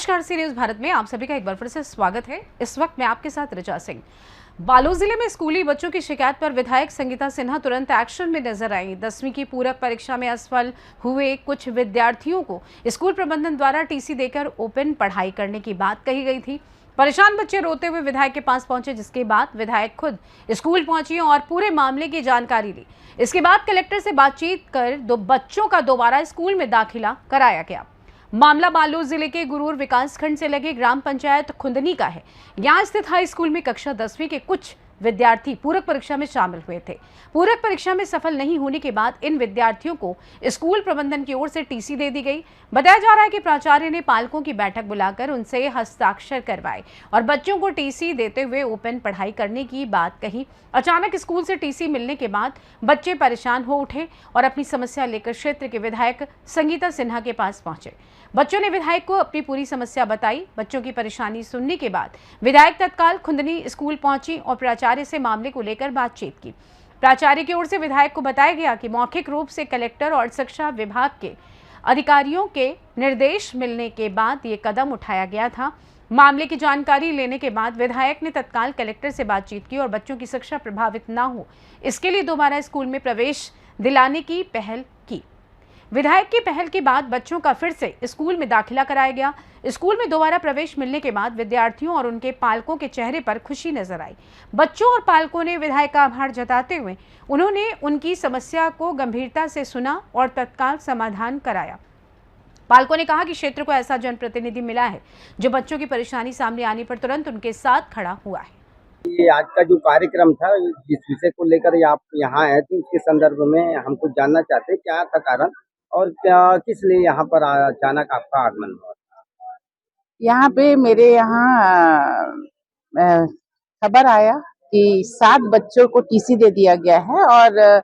नमस्कार, सी न्यूज भारत में आप सभी का एक बार फिर से स्वागत है। इस वक्त मैं आपके साथ ऋचा सिंह। बालोद जिले में स्कूली बच्चों की शिकायत पर विधायक संगीता सिन्हा तुरंत एक्शन में नजर आई। 10वीं की पूरक परीक्षा में असफल हुए कुछ विद्यार्थियों को स्कूल प्रबंधन द्वारा टीसी देकर ओपन पढ़ाई करने की बात कही गई थी। परेशान बच्चे रोते हुए विधायक के पास पहुंचे, जिसके बाद विधायक खुद स्कूल पहुंची और पूरे मामले की जानकारी ली। इसके बाद कलेक्टर से बातचीत कर दो बच्चों का दोबारा स्कूल में दाखिला कराया गया। मामला बालोद जिले के गुरूर विकासखंड से लगे ग्राम पंचायत खुंदनी का है। यहां स्थित हाई स्कूल में कक्षा 10वीं के कुछ विद्यार्थी पूरक परीक्षा में शामिल हुए थे। पूरक परीक्षा में सफल नहीं होने के बाद इन विद्यार्थियों को स्कूल प्रबंधन की ओर से टीसी दे दी गई। बताया जा रहा है कि प्राचार्य ने पालकों की बैठक बुलाकर उनसे हस्ताक्षर करवाए और बच्चों को टीसी देते हुए ओपन पढ़ाई करने की बात कही। अचानक स्कूल से टीसी मिलने के बाद बच्चे परेशान हो उठे और अपनी समस्या लेकर क्षेत्र के विधायक संगीता सिन्हा के पास पहुंचे। बच्चों ने विधायक को अपनी पूरी समस्या बताई। बच्चों की परेशानी सुनने के बाद विधायक तत्काल खुंदनी स्कूल पहुंची और प्राचार्य से मामले को लेकर बातचीत की। प्राचार्य की ओर से विधायक को बताया गया कि मौखिक रूप से कलेक्टर और शिक्षा विभाग के अधिकारियों के निर्देश मिलने के बाद ये कदम उठाया गया था। मामले की जानकारी लेने के बाद विधायक ने तत्काल कलेक्टर से बातचीत की और बच्चों की शिक्षा प्रभावित न हो इसके लिए दोबारा स्कूल में प्रवेश दिलाने की पहल की। विधायक की पहल के बाद बच्चों का फिर से स्कूल में दाखिला कराया गया। स्कूल में दोबारा प्रवेश मिलने के बाद विद्यार्थियों और उनके पालकों के चेहरे पर खुशी नजर आई। बच्चों और पालकों ने विधायक का आभार जताते हुए उन्होंने उनकी समस्या को गंभीरता से सुना और तत्काल समाधान कराया। पालकों ने कहा कि क्षेत्र को ऐसा जनप्रतिनिधि मिला है जो बच्चों की परेशानी सामने आने पर तुरंत उनके साथ खड़ा हुआ है। ये आज का जो कार्यक्रम था, जिस विषय को लेकर आप यहाँ आए थे, उसके संदर्भ में हम कुछ जानना चाहते हैं क्या था कारण और क्या किस लिए यहाँ पर अचानक आपका आगमन हुआ। यहाँ पे मेरे यहाँ खबर आया कि 7 बच्चों को टीसी दे दिया गया है और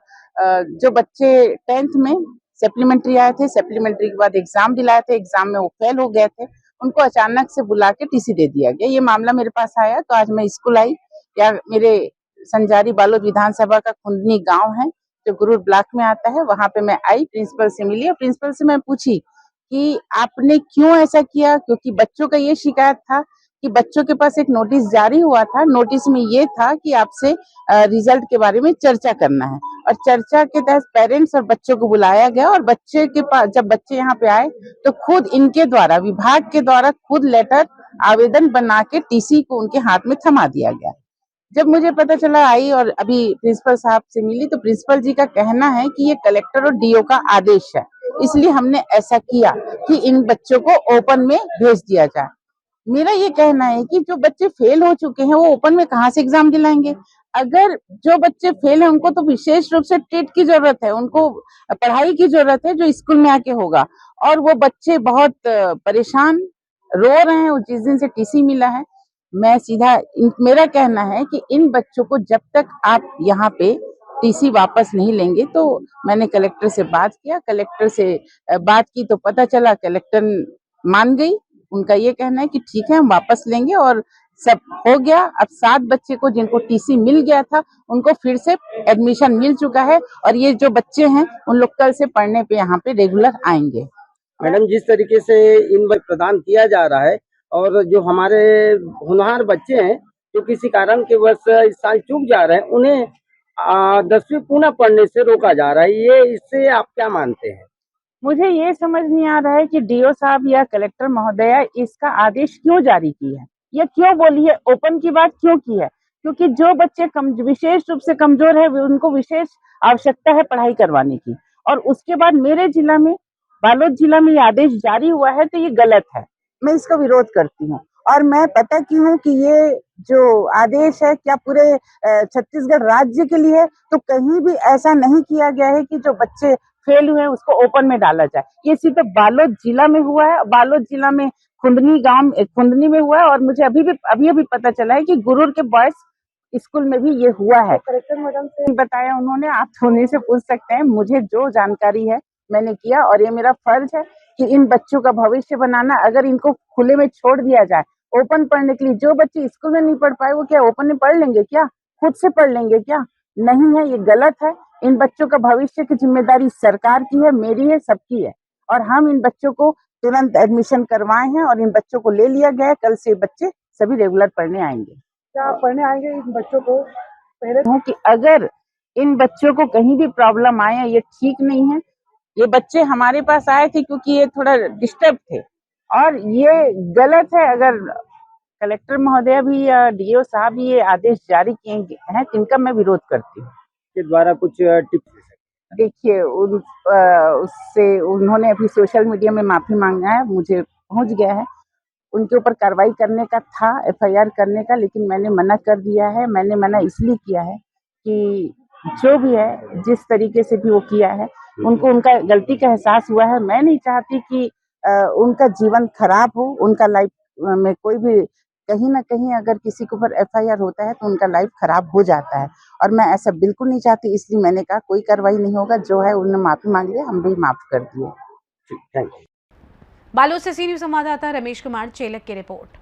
जो बच्चे 10th में सप्लीमेंट्री आए थे, सप्लीमेंट्री के बाद एग्जाम दिलाए थे, एग्जाम में वो फेल हो गए थे, उनको अचानक से बुला के टीसी दे दिया गया। ये मामला मेरे पास आया तो आज मैं स्कूल आई। या मेरे संजारी बालोद विधानसभा का खुंदनी गांव है जो गुरूर ब्लॉक में आता है, वहां पे मैं आई, प्रिंसिपल से मिली और प्रिंसिपल से मैं पूछी कि आपने क्यों ऐसा किया, क्योंकि बच्चों का ये शिकायत था कि बच्चों के पास एक नोटिस जारी हुआ था। नोटिस में ये था कि आपसे रिजल्ट के बारे में चर्चा करना है और चर्चा के तहत पेरेंट्स और बच्चों को बुलाया गया और बच्चे के पास जब बच्चे यहाँ पे आए तो खुद इनके द्वारा विभाग के द्वारा खुद लेटर आवेदन बना के टीसी को उनके हाथ में थमा दिया गया। जब मुझे पता चला आई और अभी प्रिंसिपल साहब से मिली तो प्रिंसिपल जी का कहना है कि ये कलेक्टर और डीओ का आदेश है, इसलिए हमने ऐसा किया कि इन बच्चों को ओपन में भेज दिया जाए। मेरा ये कहना है कि जो बच्चे फेल हो चुके हैं वो ओपन में कहाँ से एग्जाम दिलाएंगे। अगर जो बच्चे फेल हैं उनको तो विशेष रूप से ट्रीट की जरूरत है, उनको पढ़ाई की जरूरत है जो स्कूल में आके होगा। और वो बच्चे बहुत परेशान रो रहे हैं जिस दिन से टीसी मिला है। मैं सीधा मेरा कहना है कि इन बच्चों को जब तक आप यहाँ पे टीसी वापस नहीं लेंगे, तो मैंने कलेक्टर से बात किया, कलेक्टर से बात की तो पता चला कलेक्टर मान गई। उनका ये कहना है कि ठीक है हम वापस लेंगे और सब हो गया। अब 7 बच्चे को जिनको टीसी मिल गया था उनको फिर से एडमिशन मिल चुका है और ये जो बच्चे हैं उन लोग कल से पढ़ने पे यहाँ पे रेगुलर आएंगे। मैडम, जिस तरीके से इन प्रदान किया जा रहा है और जो हमारे होनहार बच्चे हैं जो किसी कारण के वश इस साल चूक जा रहे हैं, उन्हें 10वीं पुनः पढ़ने से रोका जा रहा है, ये इससे आप क्या मानते हैं? मुझे ये समझ नहीं आ रहा है कि डीओ साहब या कलेक्टर महोदया इसका आदेश क्यों जारी की है या क्यों बोली है, ओपन की बात क्यों की है। क्योंकि जो बच्चे विशेष रूप से कमजोर है उनको विशेष आवश्यकता है पढ़ाई करवाने की, और उसके बाद मेरे जिला में बालोद जिला में ये आदेश जारी हुआ है तो ये गलत है। मैं इसका विरोध करती हूँ और मैं पता की हूँ कि ये जो आदेश है क्या पूरे छत्तीसगढ़ राज्य के लिए है, तो कहीं भी ऐसा नहीं किया गया है कि जो बच्चे फेल हुए उसको ओपन में डाला जाए। ये सिर्फ बालोद जिला में हुआ है, बालोद जिला में खुंदनी गांव खुंदनी में हुआ है और मुझे अभी पता चला है कि गुरूर के बॉयज स्कूल में भी ये हुआ है। कलेक्टर मैडम से बताया उन्होंने, आप उन्हीं से पूछ सकते हैं। मुझे जो जानकारी है मैंने किया और ये मेरा फर्ज है कि इन बच्चों का भविष्य बनाना। अगर इनको खुले में छोड़ दिया जाए ओपन पढ़ने के लिए, जो बच्चे स्कूल में नहीं पढ़ पाए वो क्या ओपन में पढ़ लेंगे, क्या खुद से पढ़ लेंगे क्या? नहीं है, ये गलत है। इन बच्चों का भविष्य की जिम्मेदारी सरकार की है, मेरी है, सबकी है और हम इन बच्चों को तुरंत एडमिशन करवाए हैं और इन बच्चों को ले लिया गया है। कल से बच्चे सभी रेगुलर पढ़ने आएंगे। क्या पढ़ने आएंगे इन बच्चों को? पहले हूँ कि अगर इन बच्चों को कहीं भी प्रॉब्लम आए, ये ठीक नहीं है। ये बच्चे हमारे पास आए थे क्योंकि ये थोड़ा डिस्टर्ब थे और ये गलत है। अगर कलेक्टर महोदय भी या डीओ साहब भी ये आदेश जारी किए हैं, इनका मैं विरोध करती हूँ। के द्वारा कुछ टिप्स देखिए, उससे उन्होंने अभी सोशल मीडिया में माफी मांगा है, मुझे पहुंच गया है। उनके ऊपर कार्रवाई करने का था, एफआईआर करने का, लेकिन मैंने मना कर दिया है। मैंने मना इसलिए किया है कि जो भी है, जिस तरीके से भी वो किया है, उनको उनका गलती का एहसास हुआ है। मैं नहीं चाहती कि उनका जीवन खराब हो, उनका लाइफ में कोई भी कहीं ना कहीं अगर किसी के ऊपर एफआईआर होता है तो उनका लाइफ खराब हो जाता है और मैं ऐसा बिल्कुल नहीं चाहती। इसलिए मैंने कहा कोई कार्रवाई नहीं होगा, जो है उन्होंने माफी मांग लिया, हम भी माफ कर दिए। Thank you. बालोद से सी न्यूज संवाददाता रमेश कुमार चेलक की रिपोर्ट।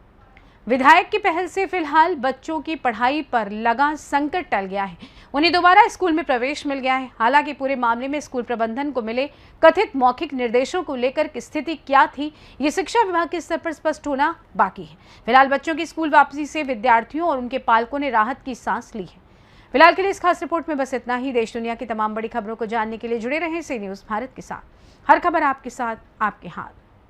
विधायक की पहल से फिलहाल बच्चों की पढ़ाई पर लगा संकट टल गया है। उन्हें दोबारा स्कूल में प्रवेश मिल गया है। हालांकि पूरे मामले में स्कूल प्रबंधन को मिले कथित मौखिक निर्देशों को लेकर की स्थिति क्या थी, ये शिक्षा विभाग के स्तर पर स्पष्ट होना बाकी है। फिलहाल बच्चों की स्कूल वापसी से विद्यार्थियों और उनके पालकों ने राहत की सांस ली है। फिलहाल के लिए इस खास रिपोर्ट में बस इतना ही। देश दुनिया की तमाम बड़ी खबरों को जानने के लिए जुड़े रहें सी न्यूज भारत के साथ। हर खबर आपके साथ, आपके हाथ।